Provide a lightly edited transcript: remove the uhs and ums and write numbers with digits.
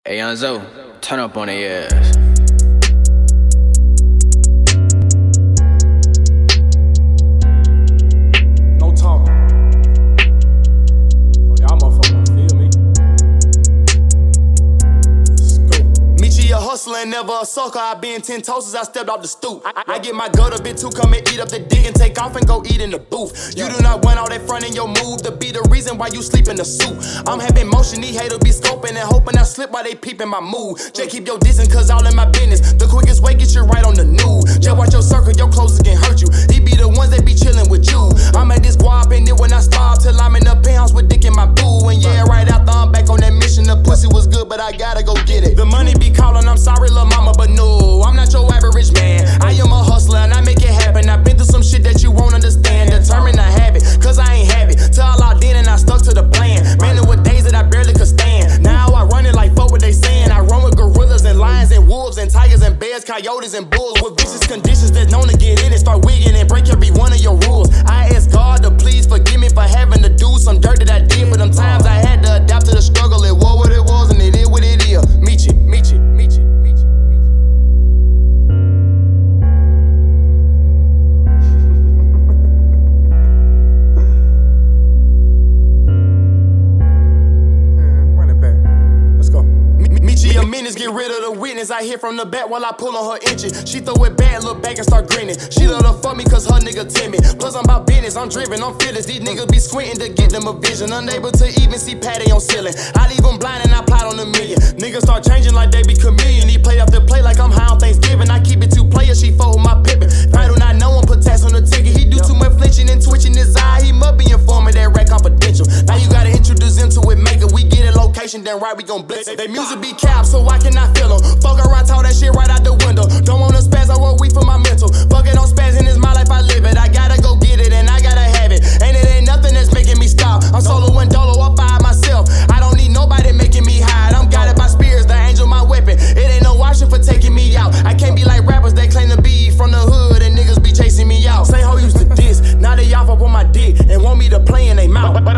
Hey, Young turn up on their ass. No talking. Oh, y'all motherfuckers feel me. Let's go. Michi a hustler and never a sucker. I been 10 toasters, I stepped off the stoop. I get my gut a bit too, come and eat up the dick and take off and go eat in the booth. You do not want all that front in your move to be the reason why you sleep in the suit. I'm having motion, these haters be scoping and hoping I slip while they peeping my mood. Just keep your distance, cause all in my business. The quickest way, get you right on the news. Just watch your circle, your clothes can hurt you. He be the ones that be chilling with you. I'm at this guap and it when I starve till I'm in the penthouse with dick in my boo. And yeah, right after I'm back on that mission, the pussy was good, but I gotta go get it. The money be calling, I'm sorry, lil' mama, but no, I'm not your average man. I am a hustler and I make it happen. I've been through some shit that you won't understand. Determined to have it, cause I ain't have it. Till I locked in and I stuck to the plan. Man, there were days that I barely could stand. Now I run it like fuck what they saying. I run with gorillas and lions and wolves and tigers and bears, coyotes and bulls. With vicious conditions that's known to get in and start wigging and break every one of your rules. I ask God to please forgive me for having to do some dirt that I did. But them times I had to adapt to the struggle. It was what it was and it is what it is. Michi. Get rid of the witness. I hear from the back while I pull on her inches. She throw it back, look back and start grinning. She love to fuck me cause her nigga timid. Plus I'm about business, I'm driven, I'm fearless. These niggas be squinting to get them a vision. Unable to even see Patty on ceiling. I leave them blind and I plot on a million. Niggas start changing like they be chameleon. He play after play like I'm high on Thanksgiving. I keep it 2 players, she fuck with my pippin'. I do not know him, put tats on the ticket. He do too much flinching and twitching his eye. He must be informing that rap confidential. Now you gotta introduce him to it, make it. We get a location, then right, we gon' blitz it. They music be capped, so I cannot feel them. Fuck around, talk that shit right out the window. Don't wanna spaz, I want weed for my mental. Fuck it, don't spaz, and it's my life, I live it. I gotta go get it, and I gotta have it. And it ain't nothing that's making me stop. I'm solo and dolo, I fire myself. I don't need nobody making me hide. I'm guided by spirits, the angel my weapon. It ain't no option for taking me out. I can't be like rappers that claim to be from the hood, and niggas be chasing me out. Same hoe used to diss, now they off up on my dick, and want me to play in they mouth. But